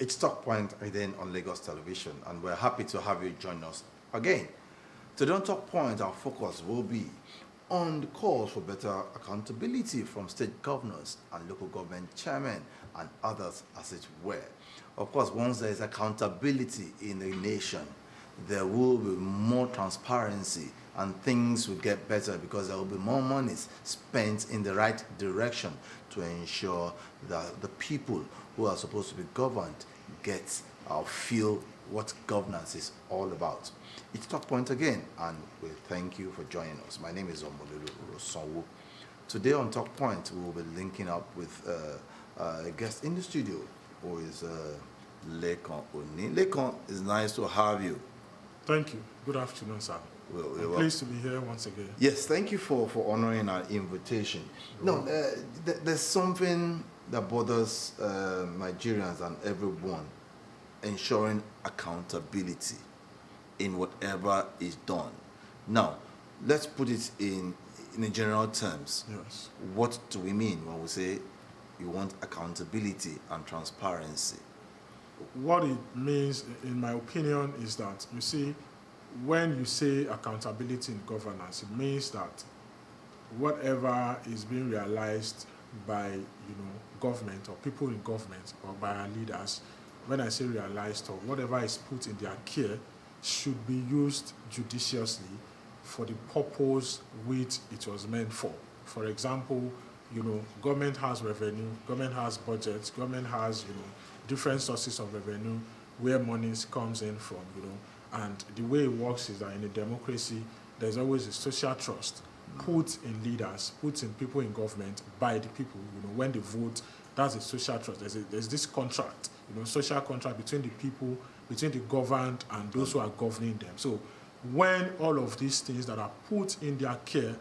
It's Talk Point again on Lagos Television, and we're happy to have you join us again. Today on Talk Point, our focus will be on the calls for better accountability from state governors and local government chairmen and others as it were. Of course, once there is accountability in the nation, there will be more transparency and things will get better because there will be more money spent in the right direction to ensure that the people who are supposed to be governed get or feel what governance is all about. It's Talk Point again, and we thank you for joining us. My name is Omololu Rosonwo. Today on Talk Point, we will be linking up with a guest in the studio who is Lekan Oni. Lekan, it's nice to have you. Thank you. Good afternoon, sir. I'm pleased to be here once again. Yes, thank you for honoring our invitation. No, there's something that bothers Nigerians and everyone, ensuring accountability in whatever is done. Now, let's put it in general terms. Yes. What do we mean when we say you want accountability and transparency? What it means, in my opinion, is that, you see, when you say accountability in governance, it means that whatever is being realized by government or people in government or by our leaders, when I say realized, or whatever is put in their care, should be used judiciously for the purpose which it was meant for. For example, government has revenue, government has budgets, government has different sources of revenue where money comes in from, and the way it works is that in a democracy, there's always a social trust put in leaders, put in people in government by the people. When they vote, that's a social trust. There's this contract, social contract between the people, between the governed and those who are governing them. So when all of these things that are put in their care,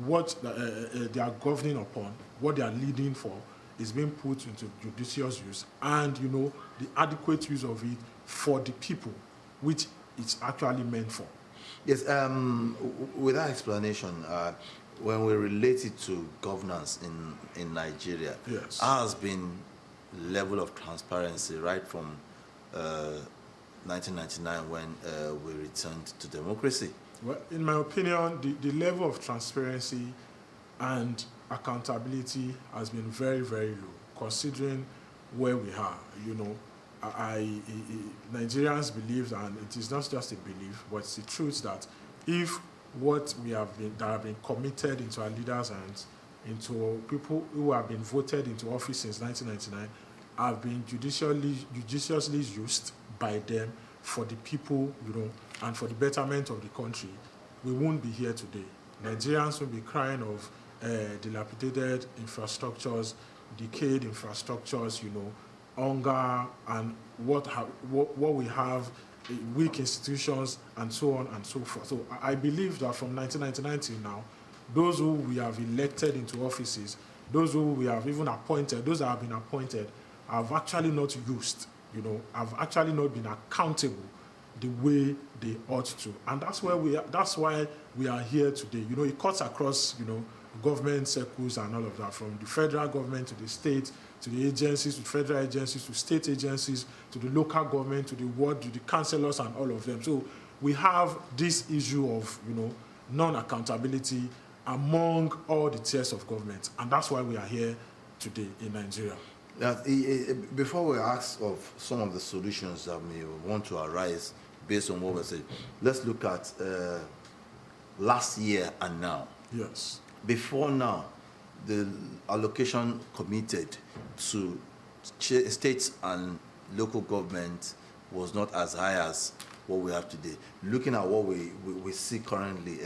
what they are governing upon, what they are leading for, is being put into judicious use, and the adequate use of it for the people, which it's actually meant for. Yes, with that explanation, when we relate it to governance in Nigeria, yes, has been level of transparency right from 1999 when we returned to democracy. Well, in my opinion, the level of transparency and accountability has been very, very low, considering where we are. Nigerians believe, and it is not just a belief, but it's the truth, that if what that have been committed into our leaders' hands, into people who have been voted into office since 1999, have been judiciously used by them for the people, and for the betterment of the country, we won't be here today. Nigerians will be crying of dilapidated infrastructures, decayed infrastructures, hunger, and what we have, weak institutions, and so on and so forth. So I believe that from 1999 till now, those who we have elected into offices, those who we have even appointed, those that have been appointed, have actually not used, have actually not been accountable the way they ought to. And that's why we are here today. It cuts across, government circles and all of that, from the federal government to the state, to the agencies, to federal agencies, to state agencies, to the local government, to the ward, to the councillors, and all of them. So we have this issue of, non-accountability among all the tiers of government, and that's why we are here today in Nigeria. Before we ask of some of the solutions that may want to arise based on what we said, let's look at last year and now. Yes. Before now, the allocation committed to states and local government was not as high as what we have today. Looking at what we see currently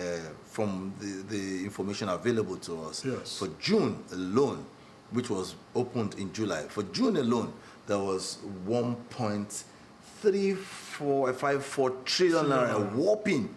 from the information available to us, yes, for June alone, which was opened in July, for June alone, there was 1.3454 trillion naira, whopping.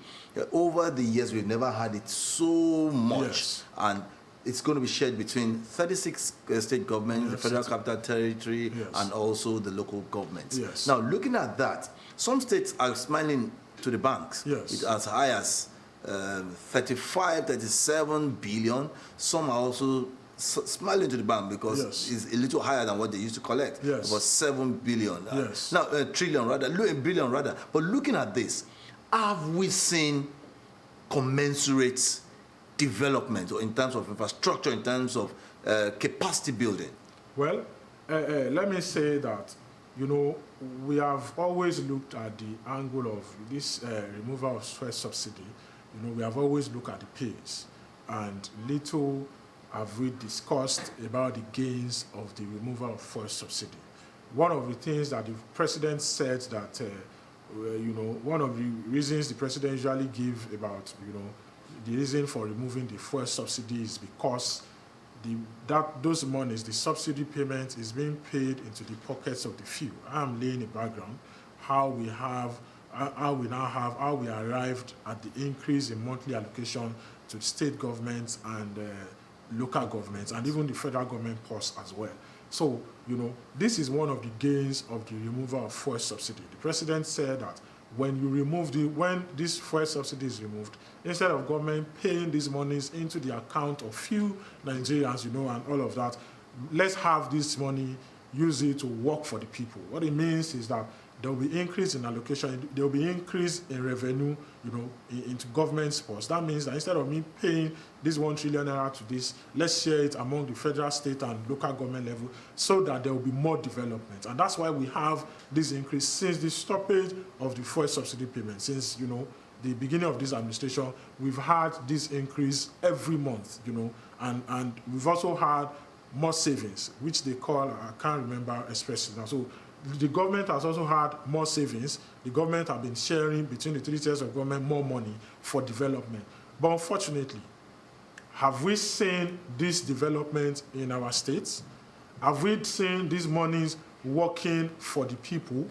Over the years, we've never had it so much. Yes. And it's going to be shared between 36 state governments, the Federal Capital Territory, yes, and also the local governments. Yes. Now, looking at that, some states are smiling to the banks. Yes. It's as high as 35, 37 billion. Some are also smiling to the bank because Yes. it's a little higher than what they used to collect. Yes. About 7 billion. Yes. Now, a trillion rather, a billion rather. But looking at this, have we seen commensurate development or in terms of infrastructure, in terms of capacity building? Well, let me say that, we have always looked at the angle of this removal of fuel subsidy. We have always looked at the pace, and little have we discussed about the gains of the removal of fuel subsidy. One of the things that the president said that, one of the reasons the president usually give about, the reason for removing the fuel subsidy is because those monies, the subsidy payment, is being paid into the pockets of the few. I'm laying a background how we arrived at the increase in monthly allocation to state governments and local governments, and even the federal government purse as well. So, this is one of the gains of the removal of fuel subsidy. The president said that when this fuel subsidy is removed, instead of government paying these monies into the account of few Nigerians, and all of that, let's have this money, use it to work for the people. What it means is that there will be increase in allocation, there will be increase in revenue, into government sports. That means that instead of me paying this 1 trillion naira to this, let's share it among the federal, state, and local government level so that there will be more development. And that's why we have this increase since the stoppage of the fuel subsidy payment. Since, the beginning of this administration, we've had this increase every month, and we've also had more savings, which they call, I can't remember expressly now. So the government has also had more savings. The government have been sharing between the 3 tiers of government more money for development. But unfortunately, have we seen this development in our states? Have we seen these monies working for the people?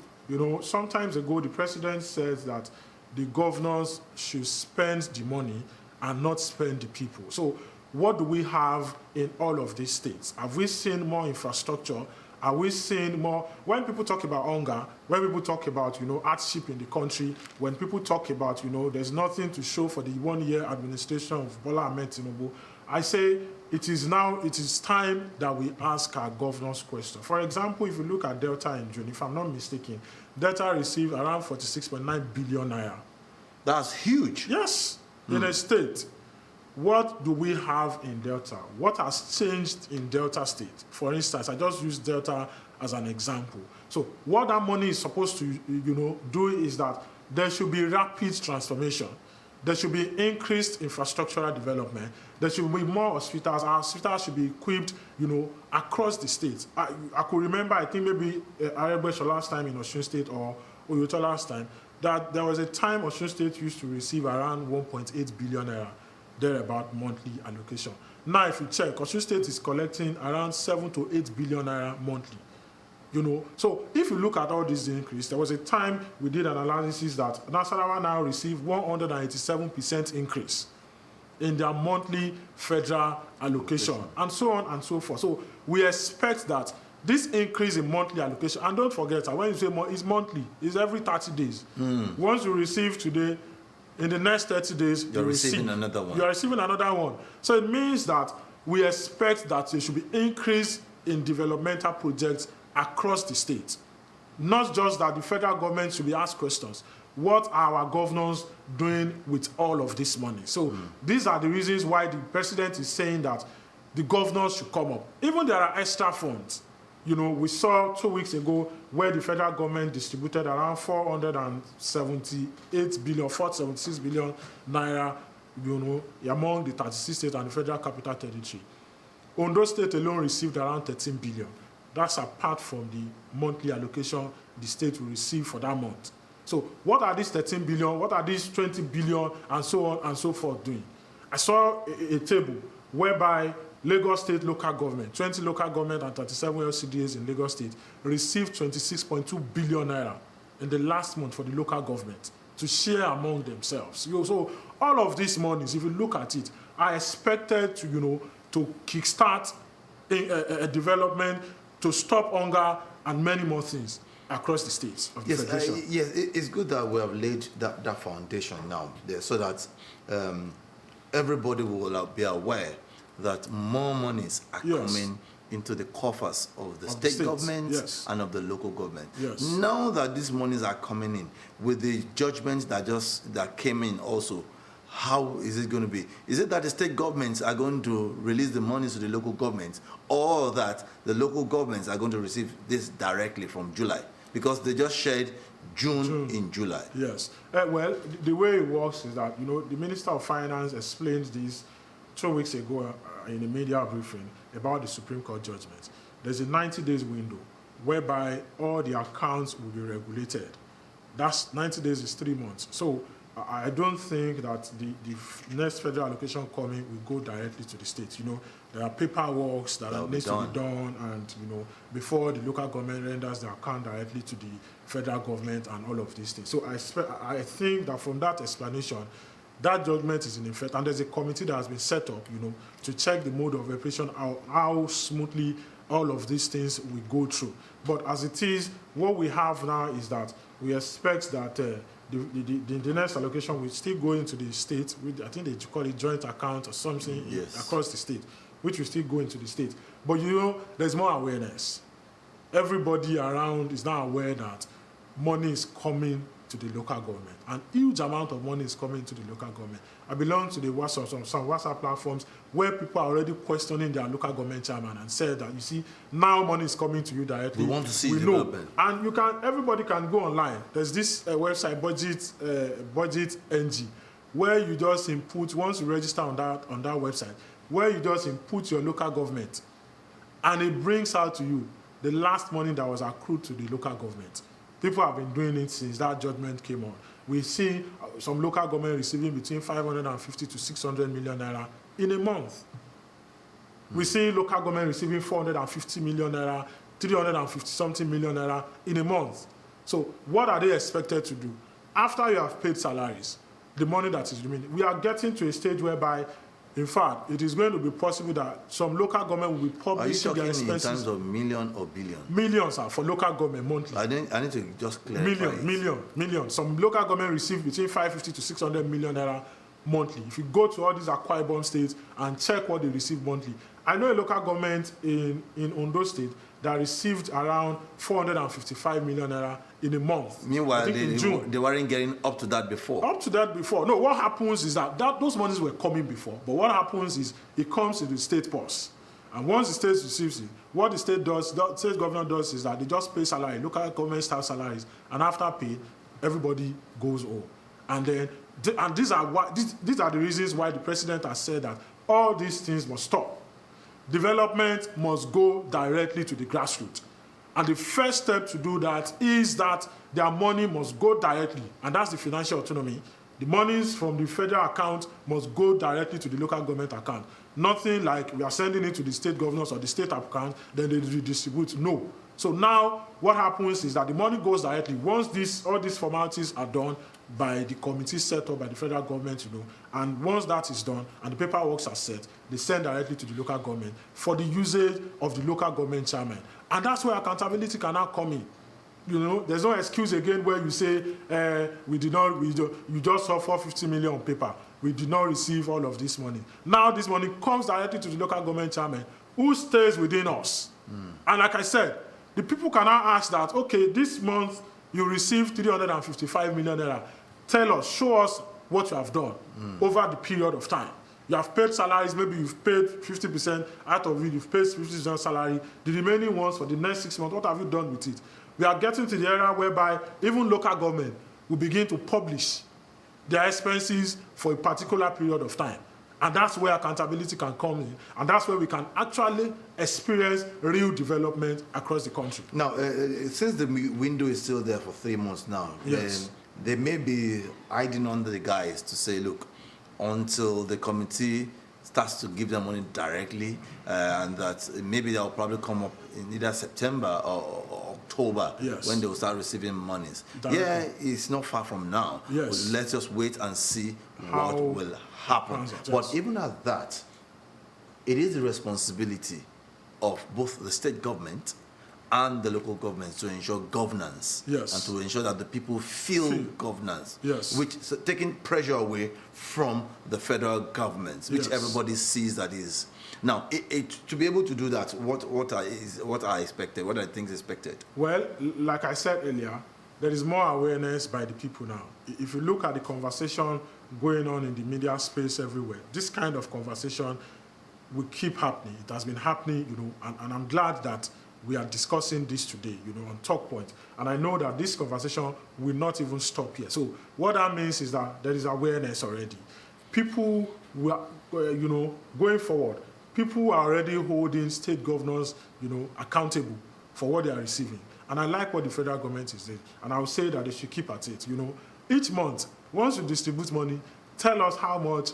Sometimes ago, the president says that the governors should spend the money and not spend the people. So what do we have in all of these states? Have we seen more infrastructure? Are we seeing more? When people talk about hunger, when people talk about, hardship in the country, when people talk about, there's nothing to show for the 1-year administration of Bola Ahmed Tinubu, I say it is time that we ask our governors questions. For example, if you look at Delta in June, if I'm not mistaken, Delta received around 46.9 billion naira. That's huge. Yes, in a state. What do we have in Delta? What has changed in Delta State? For instance, I just used Delta as an example. So what that money is supposed to, do is that there should be rapid transformation. There should be increased infrastructural development. There should be more hospitals. Our hospitals should be equipped, across the state. I could remember, I think maybe Aregbesola last time in Osun State or Oyoto last time, that there was a time Osun State used to receive around 1.8 billion naira. Thereabout monthly allocation. Now, if you check, Osun State is collecting around 7 to 8 billion naira monthly. So if you look at all this increase, there was a time we did an analysis that Nasarawa now received 187% increase in their monthly federal allocation, and so on and so forth. So we expect that this increase in monthly allocation, and don't forget that when you say it's monthly, it's every 30 days. Once you receive today, in the next 30 days, you're receiving another one. You are receiving another one. So it means that we expect that there should be increase in developmental projects across the state. Not just that the federal government should be asked questions. What are our governors doing with all of this money? So these are the reasons why the president is saying that the governors should come up. Even there are extra funds. We saw 2 weeks ago where the federal government distributed around 476 billion naira, among the 36 states and the federal capital territory. Ondo State alone received around 13 billion. That's apart from the monthly allocation the state will receive for that month. So what are these 13 billion, what are these 20 billion, and so on and so forth doing? I saw a table whereby Lagos State local government, 20 local government and 37 LCDAs in Lagos State received 26.2 billion naira in the last month for the local government to share among themselves. So all of these monies, if you look at it, are expected to, to kickstart a development, to stop hunger, and many more things across the states of the federation. Yes, it's good that we have laid that foundation now there so that everybody will be aware that more monies are Yes. coming into the coffers of the Of the state states, governments yes. and of the local government. Yes. Now that these monies are coming in, with the judgments that came in also, how is it going to be? Is it that the state governments are going to release the monies to the local governments, or that the local governments are going to receive this directly from July? Because they just shared June in July. Yes. Well, the way it works is that, the Minister of Finance explained this 2 weeks ago in a media briefing about the Supreme Court judgment. There's a 90 days window whereby all the accounts will be regulated. That's 90 days is 3 months. So I don't think that the next federal allocation coming will go directly to the states. There are paperwork that needs to be done, and before the local government renders the account directly to the federal government and all of these things. So I think that from that explanation, that judgment is in effect, and there's a committee that has been set up, to check the mode of operation, how smoothly all of these things will go through. But as it is, what we have now is that we expect that the next allocation will still go into the state. I think they call it joint account or something across the state, which will still go into the state. But there's more awareness. Everybody around is now aware that money is coming to the local government. An huge amount of money is coming to the local government. I belong to some WhatsApp platforms where people are already questioning their local government chairman and said that, you see, now money is coming to you directly. We want to see development. And everybody can go online. There's this website, Budget NG, where you just input, once you register on that website, where you just input your local government, and it brings out to you the last money that was accrued to the local government. People have been doing it since that judgment came on. We see some local government receiving between 550 to 600 million naira in a month. We see local government receiving 450 million naira, 350 something million naira in a month. So what are they expected to do? After you have paid salaries, the money that is remaining, we are getting to a stage whereby, in fact, it is going to be possible that some local government will be publishing their expenses. Are you talking in terms of million or billion? Millions are for local government monthly. I need to just clarify. Million. Some local government receive between 550 to 600 million naira monthly. If you go to all these Akwa Ibom states and check what they receive monthly, I know a local government in Ondo State that received around 455 million naira in a month. Meanwhile, they weren't getting up to that before. No, what happens is that those monies were coming before. But what happens is it comes to the state purse. And once the state receives it, what the state governor does is that they just pay salary, local government staff salaries, and after pay, everybody goes home. And these are the reasons why the president has said that all these things must stop. Development must go directly to the grassroots. And the first step to do that is that their money must go directly, and that's the financial autonomy. The monies from the federal account must go directly to the local government account. Nothing like we are sending it to the state governors or the state account, then they redistribute. No. So now what happens is that the money goes directly. Once all these formalities are done by the committee set up by the federal government, and once that is done and the paperwork are set, they send directly to the local government for the usage of the local government chairman. And that's where accountability can now come in. There's no excuse again where you say, you just saw 450 million on paper. We did not receive all of this money. Now this money comes directly to the local government chairman, who stays within us. And like I said, the people can now ask that, okay, this month you received 355 million naira. Tell us, show us what you have done over the period of time. You have paid salaries, maybe you've paid 50% out of it, you've paid 50% salary. The remaining ones for the next 6 months, what have you done with it? We are getting to the era whereby even local government will begin to publish their expenses for a particular period of time. And that's where accountability can come in. And that's where we can actually experience real development across the country. Now, since the window is still there for 3 months now, yes, they may be hiding under the guise to say, look, until the committee starts to give them money directly, and that maybe they'll probably come up in either September or October, yes, when they will start receiving monies. Directly. Yeah, it's not far from now. Yes. But let's just wait and see what will happen. Yes. But even at that, it is the responsibility of both the state government and the local governments to ensure governance, Yes. and to ensure that the people feel Feel. governance, Yes. which is taking pressure away from the federal government, which Yes. everybody sees that is. Now, to be able to do that, what are expected? What are things expected? Well, like I said earlier, there is more awareness by the people now. If you look at the conversation going on in the media space everywhere, this kind of conversation will keep happening. It has been happening, and I'm glad that we are discussing this today, on Talk Point. And I know that this conversation will not even stop here. So what that means is that there is awareness already. People will, going forward, people are already holding state governors, accountable for what they are receiving. And I like what the federal government is doing. And I will say that they should keep at it. Each month, once you distribute money, tell us how much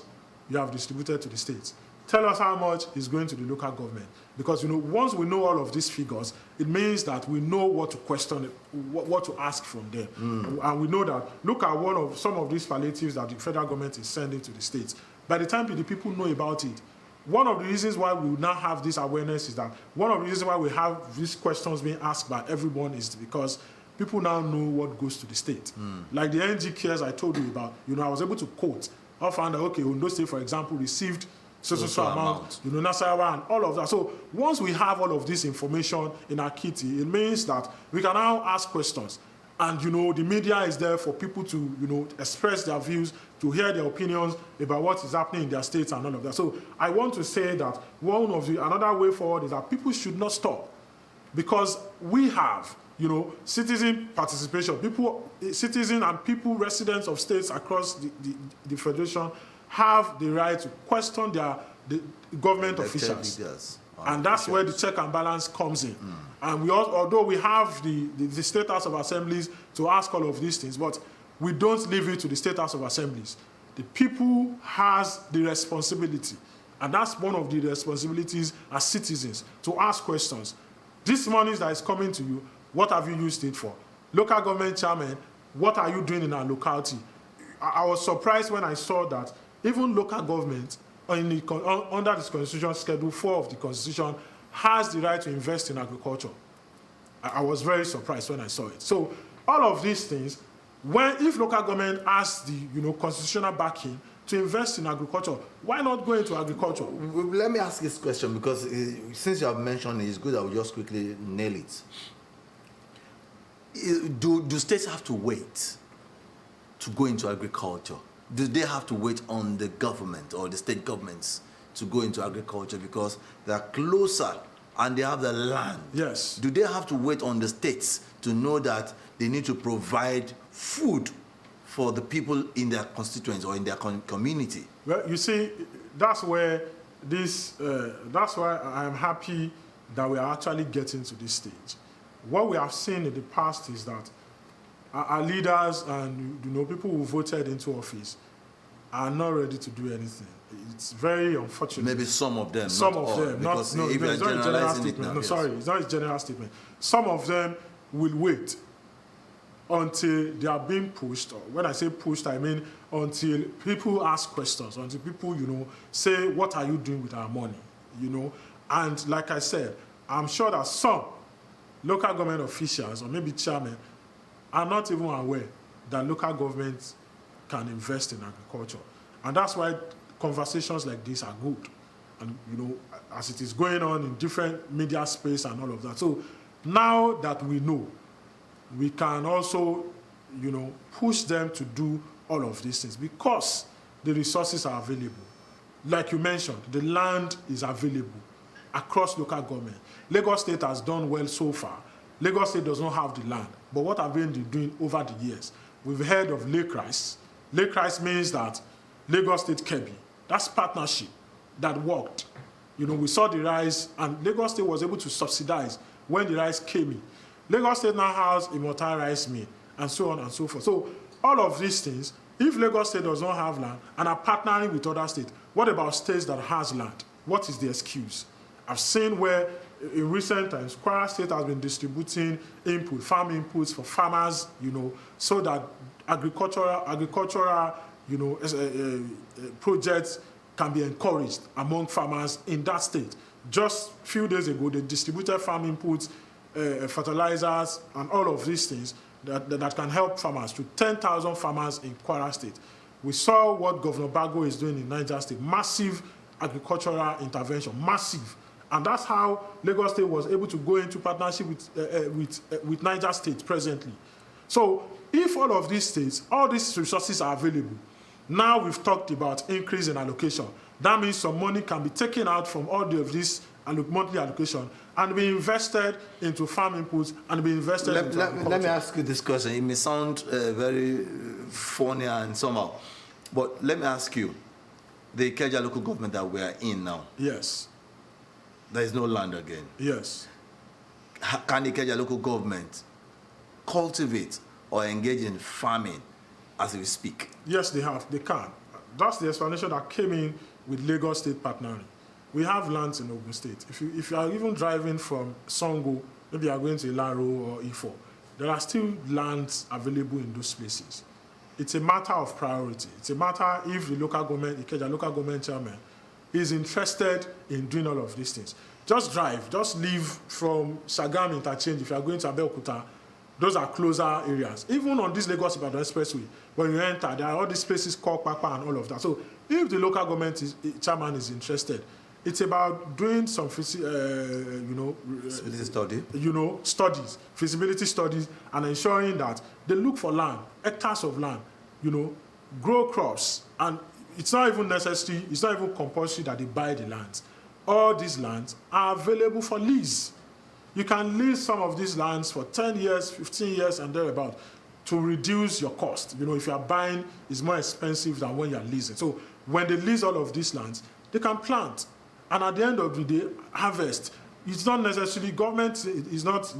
you have distributed to the states. Tell us how much is going to the local government. Because, once we know all of these figures, it means that we know what to question, what to ask from them. And we know that, look at some of these palliatives that the federal government is sending to the states. By the time the people know about it, one of the reasons why we now have this awareness is that one of the reasons why we have these questions being asked by everyone is because people now know what goes to the state. Like the NG Cares I told you about, I was able to quote. I found that, okay, Ondo State, for example, received so amount, Nasarawa and all of that. So once we have all of this information in our kitty, it means that we can now ask questions. And, the media is there for people to, express their views, to hear their opinions about what is happening in their states and all of that. So I want to say that another way forward is that people should not stop, because we have, citizen participation. Citizens and people, residents of states across the federation have the right to question the government officials. Leaders. And that's where the check and balance comes in. And although we have the State House of Assemblies to ask all of these things, but we don't leave it to the State House of Assemblies. The people has the responsibility, and that's one of the responsibilities as citizens, to ask questions. This money that is coming to you, what have you used it for? Local government chairman, what are you doing in our locality? I was surprised when I saw that even local government, under this Constitution, Schedule 4 of the Constitution, has the right to invest in agriculture. I was very surprised when I saw it. So all of these things, if local government has the constitutional backing to invest in agriculture, why not go into agriculture? Let me ask this question, because since you have mentioned it, it's good that we just quickly nail it. Do states have to wait to go into agriculture? Do they have to wait on the government or the state governments to go into agriculture because they're closer and they have the land? Yes. Do they have to wait on the states to know that they need to provide food for the people in their constituents or in their community? Well, you see, that's where that's why I am happy that we are actually getting to this stage. What we have seen in the past is that our leaders and people who voted into office are not ready to do anything. It's very unfortunate. Maybe some of them. Some not of all, them. Because It's not a general statement. yes. Sorry, it's not a general statement. Some of them will wait until they are being pushed. Or when I say pushed, I mean until people ask questions, until people, say, what are you doing with our money? And like I said, I'm sure that some local government officials or maybe chairmen are not even aware that local governments can invest in agriculture. And that's why conversations like this are good. And, as it is going on in different media space and all of that. So now that we know, we can also, push them to do all of these things because the resources are available. Like you mentioned, the land is available across local government. Lagos State has done well so far. Lagos State does not have the land. But what have they been doing over the years? We've heard of Lake Rice. Lake Rice means that Lagos State Kebbi, that's partnership that worked. We saw the rice, and Lagos State was able to subsidize when the rice came in. Lagos State now has Immortal Rice Mill, and so on and so forth. So all of these things, if Lagos State does not have land and are partnering with other states, what about states that has land? What is the excuse? I've seen where in recent times, Kwara State has been distributing farm inputs for farmers, so that agricultural, projects can be encouraged among farmers in that state. Just a few days ago, they distributed farm inputs fertilizers, and all of these things that can help farmers, to 10,000 farmers in Kwara State. We saw what Governor Bago is doing in Niger State, massive agricultural intervention, massive. And that's how Lagos State was able to go into partnership with Niger State presently. So if all of these states, all these resources are available, now we've talked about increase in allocation. That means some money can be taken out from all of this monthly allocation and be invested into farm inputs and be invested into agriculture. Let me ask you this question. It may sound very funny and somehow, but let me ask you, the Ikeja local government that we are in now, yes, there is no land again. yes. Can the Ikeja local government cultivate or engage in farming as we speak? Yes, they can. That's the explanation that came in with Lagos State partnering. We have lands in Ogun State. If you are even driving from Songo, maybe you are going to Ilaro or Ifo, there are still lands available in those places. It's a matter of priority. It's a matter if the local government, Ikeja local government chairman, is interested in doing all of these things. Just drive, just leave from Sagam Interchange. If you are going to Abeokuta, those are closer areas. Even on this Lagos-Ibadan Expressway, when you enter, there are all these places called Papa and all of that. So if the local government chairman is interested, it's about doing some studies, feasibility studies, and ensuring that they look for land, hectares of land, grow crops, and it's not even necessary, it's not even compulsory that they buy the lands. All these lands are available for lease. You can lease some of these lands for 10 years, 15 years, and thereabout to reduce your cost. If you are buying, it's more expensive than when you are leasing. So when they lease all of these lands, they can plant. And at the end of the day, harvest. It's not necessarily, government is not,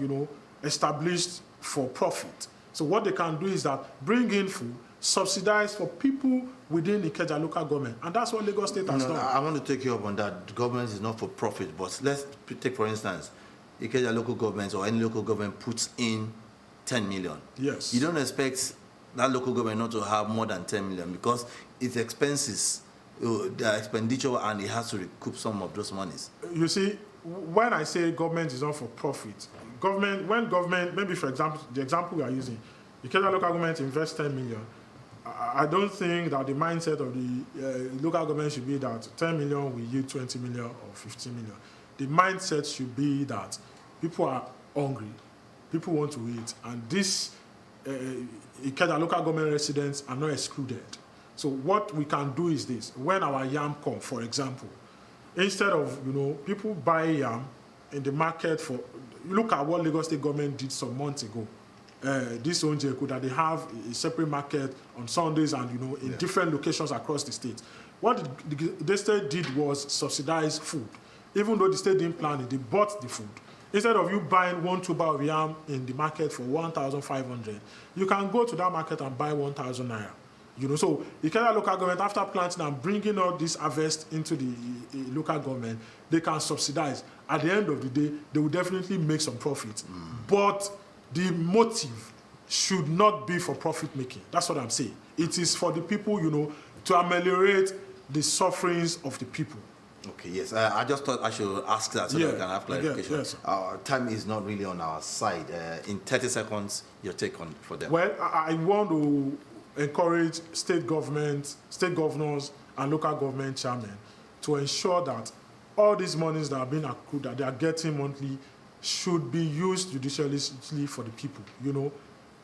established for profit. So what they can do is that bring in food, subsidize for people within the Ikeja local government. And that's what Lagos State has done. I want to take you up on that. The government is not for profit, but let's take, for instance, Ikeja local government or any local government puts in 10 million. Yes. You don't expect that local government not to have more than 10 million because its expenses, their expenditure, and it has to recoup some of those monies. You see, when I say government is not for profit, when government, maybe for example, the example we are using, Ikeja local government invests 10 million, I don't think that the mindset of the local government should be that 10 million will yield 20 million or 15 million. The mindset should be that people are hungry, people want to eat, and this Ikeja local government residents are not excluded. So what we can do is this: when our yam come, for example, instead of people buy yam in the market for, look at what Lagos State government did some months ago. This Onjeku, that they have a separate market on Sundays and in different locations across the state. What the state did was subsidize food. Even though the state didn't plan it, they bought the food. Instead of you buying 1 tuber of yam in the market for 1,500, you can go to that market and buy 1,000 naira. So the Ikeja local government, after planting and bringing all this harvest into the local government, they can subsidize. At the end of the day, they will definitely make some profit. But the motive should not be for profit making. That's what I'm saying. It is for the people, to ameliorate the sufferings of the people. Okay, yes. I just thought I should ask that so that we can have clarification. Yes. Our time is not really on our side. In 30 seconds, your take on for them. Well, I want to encourage state governments, state governors, and local government chairmen to ensure that all these monies that are being accrued, that they are getting monthly, should be used judiciously for the people.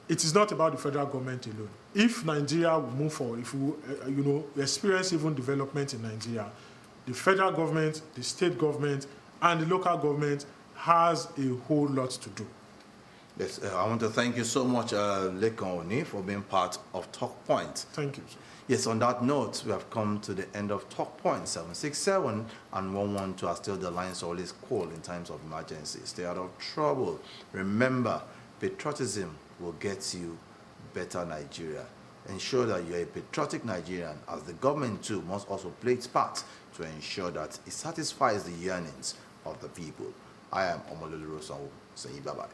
It is not about the federal government alone. If Nigeria will move forward, if we, experience even development in Nigeria, the federal government, the state government, and the local government has a whole lot to do. Yes, I want to thank you so much, Lekan Oni, for being part of Talk Point. Thank you, sir. Yes, on that note, we have come to the end of Talk Point. 767 and 112 are still the lines always call in times of emergency. Stay out of trouble. Remember, patriotism will get you better Nigeria. Ensure that you're a patriotic Nigerian, as the government too must also play its part to ensure that it satisfies the yearnings of the people. I am Omololu Rosanwo, saying bye-bye.